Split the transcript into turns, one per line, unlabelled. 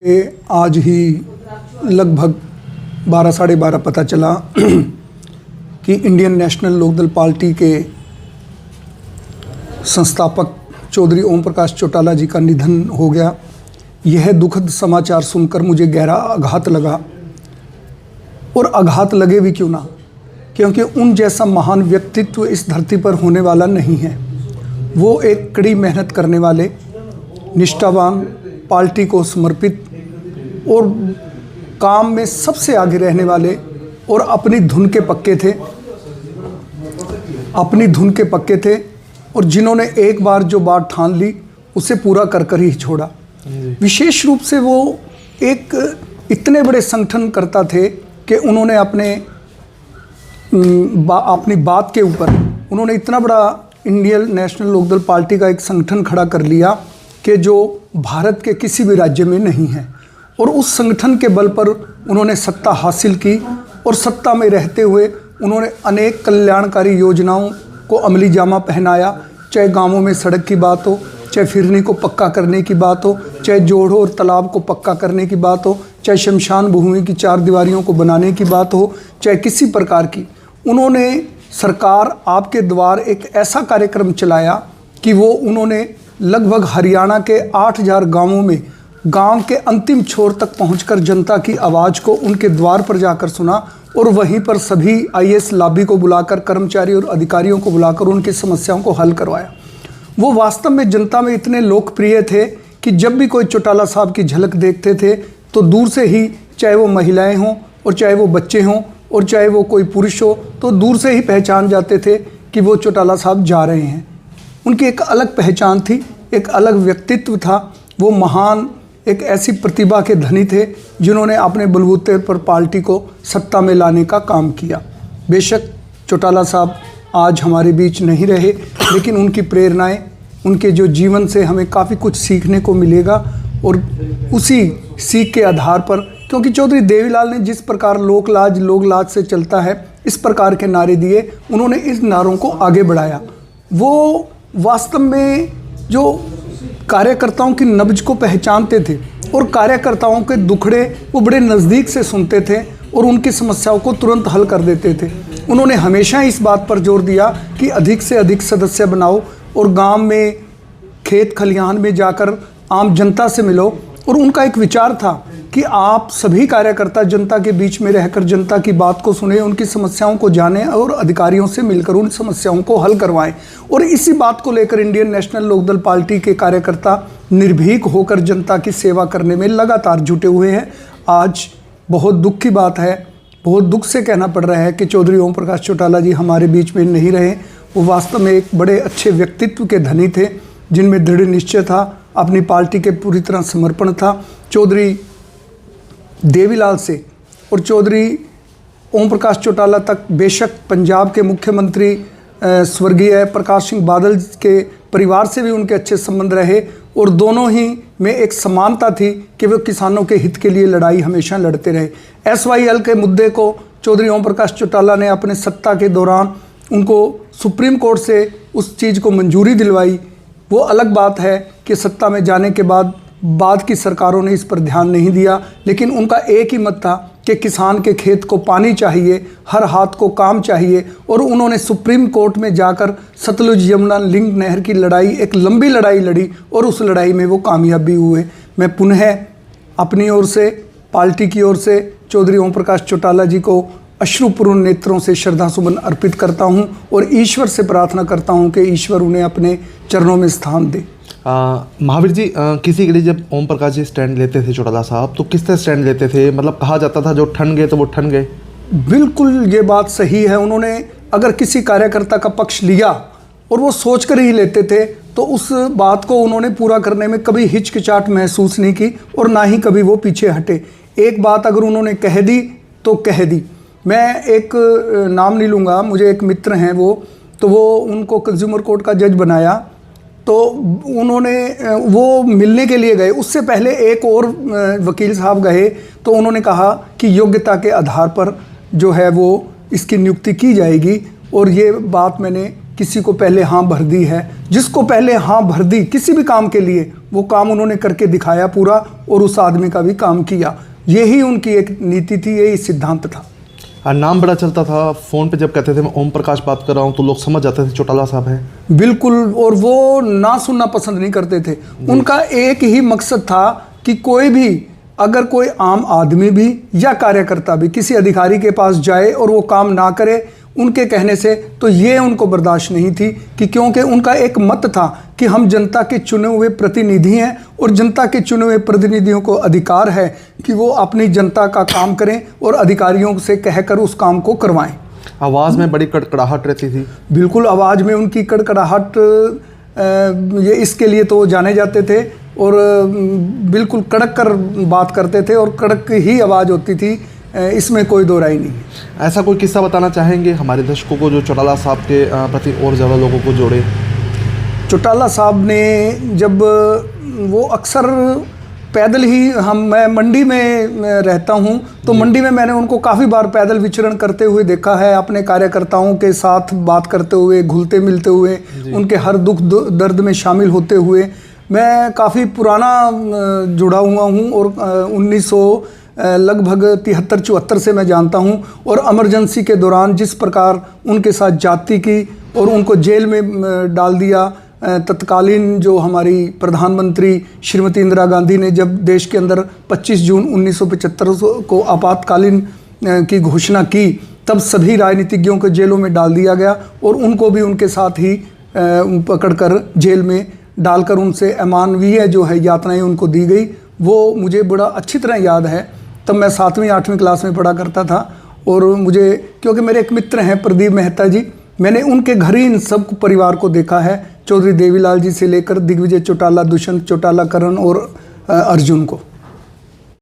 आज ही लगभग 12 साढ़े 12 पता चला कि इंडियन नेशनल लोकदल पार्टी के संस्थापक चौधरी ओम प्रकाश चौटाला जी का निधन हो गया। यह दुखद समाचार सुनकर मुझे गहरा आघात लगा, और आघात लगे भी क्यों ना, क्योंकि उन जैसा महान व्यक्तित्व इस धरती पर होने वाला नहीं है। वो एक कड़ी मेहनत करने वाले, निष्ठावान, पार्टी को समर्पित और काम में सबसे आगे रहने वाले और अपनी धुन के पक्के थे और जिन्होंने एक बार जो बात ठान ली उसे पूरा कर कर ही छोड़ा। विशेष रूप से वो एक इतने बड़े संगठन करता थे कि उन्होंने अपनी बात के ऊपर उन्होंने इतना बड़ा इंडियन नेशनल लोकदल पार्टी का एक संगठन खड़ा कर लिया कि जो भारत के किसी भी राज्य में नहीं है, और उस संगठन के बल पर उन्होंने सत्ता हासिल की और सत्ता में रहते हुए उन्होंने अनेक कल्याणकारी योजनाओं को अमली जामा पहनाया। चाहे गांवों में सड़क की बात हो, चाहे फिरनी को पक्का करने की बात हो, चाहे जोड़ों और तालाब को पक्का करने की बात हो, चाहे शमशान भूमि की 4 दीवारियों को बनाने की बात हो, चाहे किसी प्रकार की, उन्होंने सरकार आपके द्वार एक ऐसा कार्यक्रम चलाया कि वो उन्होंने लगभग हरियाणा के 8000 गांवों में गांव के अंतिम छोर तक पहुंचकर जनता की आवाज़ को उनके द्वार पर जाकर सुना, और वहीं पर सभी आईएएस लॉबी को बुलाकर, कर्मचारी और अधिकारियों को बुलाकर उनकी समस्याओं को हल करवाया। वो वास्तव में जनता में इतने लोकप्रिय थे कि जब भी कोई चौटाला साहब की झलक देखते थे तो दूर से ही, चाहे वो महिलाएं हों और चाहे वो बच्चे हों और चाहे वो कोई पुरुष हो, तो दूर से ही पहचान जाते थे कि वो चौटाला साहब जा रहे हैं। उनकी एक अलग पहचान थी, एक अलग व्यक्तित्व था। वो महान एक ऐसी प्रतिभा के धनी थे जिन्होंने अपने बलबूते पर पार्टी को सत्ता में लाने का काम किया। बेशक चौटाला साहब आज हमारे बीच नहीं रहे, लेकिन उनकी प्रेरणाएं, उनके जो जीवन से हमें काफ़ी कुछ सीखने को मिलेगा, और उसी सीख के आधार पर, क्योंकि चौधरी देवीलाल ने जिस प्रकार लोक लाज से चलता है, इस प्रकार के नारे दिए, उन्होंने इस नारों को आगे बढ़ाया। वो वास्तव में जो कार्यकर्ताओं की नब्ज को पहचानते थे और कार्यकर्ताओं के दुखड़े वो बड़े नज़दीक से सुनते थे और उनकी समस्याओं को तुरंत हल कर देते थे। उन्होंने हमेशा इस बात पर जोर दिया कि अधिक से अधिक सदस्य बनाओ और गांव में, खेत खलिहान में जाकर आम जनता से मिलो। और उनका एक विचार था कि आप सभी कार्यकर्ता जनता के बीच में रहकर जनता की बात को सुने, उनकी समस्याओं को जानें और अधिकारियों से मिलकर उन समस्याओं को हल करवाएं। और इसी बात को लेकर इंडियन नेशनल लोकदल पार्टी के कार्यकर्ता निर्भीक होकर जनता की सेवा करने में लगातार जुटे हुए हैं। आज बहुत दुख की बात है, बहुत दुख से कहना पड़ रहा है कि चौधरी ओम प्रकाश चौटाला जी हमारे बीच में नहीं रहे। वो वास्तव में एक बड़े अच्छे व्यक्तित्व के धनी थे, जिनमें दृढ़ निश्चय था, अपनी पार्टी के पूरी तरह समर्पण था। चौधरी देवीलाल से और चौधरी ओम प्रकाश चौटाला तक बेशक पंजाब के मुख्यमंत्री स्वर्गीय प्रकाश सिंह बादल के परिवार से भी उनके अच्छे संबंध रहे, और दोनों ही में एक समानता थी कि वे किसानों के हित के लिए लड़ाई हमेशा लड़ते रहे। SYL के मुद्दे को चौधरी ओम प्रकाश चौटाला ने अपने सत्ता के दौरान उनको सुप्रीम कोर्ट से उस चीज़ को मंजूरी दिलवाई। वो अलग बात है कि सत्ता में जाने के बाद की सरकारों ने इस पर ध्यान नहीं दिया, लेकिन उनका एक ही मत था कि किसान के खेत को पानी चाहिए, हर हाथ को काम चाहिए, और उन्होंने सुप्रीम कोर्ट में जाकर सतलुज यमुना लिंक नहर की लड़ाई, एक लंबी लड़ाई लड़ी, और उस लड़ाई में वो कामयाब भी हुए। मैं पुनः अपनी ओर से, पार्टी की ओर से चौधरी ओम प्रकाश चौटाला जी को अश्रुपूर्ण नेत्रों से श्रद्धासुमन अर्पित करता हूं और ईश्वर से प्रार्थना करता हूं कि ईश्वर उन्हें अपने चरणों में स्थान दे।
महावीर जी, किसी के लिए जब ओम प्रकाश जी स्टैंड लेते थे चौटाला साहब, तो किस तरह स्टैंड लेते थे? मतलब कहा जाता था जो ठन गए तो वो ठन गए।
बिल्कुल ये बात सही है। उन्होंने अगर किसी कार्यकर्ता का पक्ष लिया और वो सोच कर ही लेते थे, तो उस बात को उन्होंने पूरा करने में कभी हिचकिचाहट महसूस नहीं की और ना ही कभी वो पीछे हटे। एक बात अगर उन्होंने कह दी तो कह दी। मैं एक नाम नहीं लूँगा, मुझे एक मित्र हैं वो उनको कंज्यूमर कोर्ट का जज बनाया, तो वो मिलने के लिए गए। उससे पहले एक और वकील साहब गए, तो उन्होंने कहा कि योग्यता के आधार पर जो है वो इसकी नियुक्ति की जाएगी, और ये बात मैंने किसी को पहले हाँ भर दी है। जिसको पहले हाँ भर दी किसी भी काम के लिए, वो काम उन्होंने करके दिखाया पूरा, और उस आदमी का भी काम किया। यही उनकी एक नीति थी, यही सिद्धांत था।
नाम बड़ा चलता था, फ़ोन पे जब कहते थे मैं ओम प्रकाश बात कर रहा हूँ तो लोग समझ जाते थे चौटाला साहब हैं।
बिल्कुल, और वो ना सुनना पसंद नहीं करते थे। उनका एक ही मकसद था कि कोई भी, अगर कोई आम आदमी भी या कार्यकर्ता भी किसी अधिकारी के पास जाए और वो काम ना करे उनके कहने से, तो ये उनको बर्दाश्त नहीं थी। कि क्योंकि उनका एक मत था कि हम जनता के चुने हुए प्रतिनिधि हैं, और जनता के चुने हुए प्रतिनिधियों को अधिकार है कि वो अपनी जनता का काम करें और अधिकारियों से कहकर उस काम को करवाएं।
आवाज़ में बड़ी कड़कड़ाहट रहती थी।
बिल्कुल, आवाज़ में उनकी कड़कड़ाहट, ये इसके लिए तो वो जाने जाते थे, और बिल्कुल कड़क कर बात करते थे, और कड़क ही आवाज़ होती थी, इसमें कोई दो राय नहीं।
ऐसा कोई किस्सा बताना चाहेंगे हमारे दर्शकों को जो चौटाला साहब के प्रति और ज़्यादा लोगों को जोड़े?
चौटाला साहब ने जब, वो अक्सर पैदल ही, मैं मंडी में रहता हूं, तो मंडी में मैंने उनको काफ़ी बार पैदल विचरण करते हुए देखा है, अपने कार्यकर्ताओं के साथ बात करते हुए, घुलते मिलते हुए, उनके हर दुख दर्द में शामिल होते हुए। मैं काफ़ी पुराना जुड़ा हुआ हूं, और 1900 लगभग 73-74 से मैं जानता हूं। और इमरजेंसी के दौरान जिस प्रकार उनके साथ जाति की और उनको जेल में डाल दिया, तत्कालीन जो हमारी प्रधानमंत्री श्रीमती इंदिरा गांधी ने जब देश के अंदर 25 जून 1975 को आपातकालीन की घोषणा की, तब सभी राजनीतिज्ञों को जेलों में डाल दिया गया, और उनको भी उनके साथ ही पकड़कर जेल में डालकर उनसे अमानवीय जो है यातनाएं उनको दी गई। वो मुझे बड़ा अच्छी तरह याद है। तब मैं 7वीं-8वीं क्लास में पढ़ा करता था, और मुझे, क्योंकि मेरे एक मित्र हैं प्रदीप मेहता जी, मैंने उनके घर ही इन सब परिवार को देखा है, चौधरी देवीलाल जी से लेकर दिग्विजय चौटाला, दुष्यंत चौटाला, करण और अर्जुन को।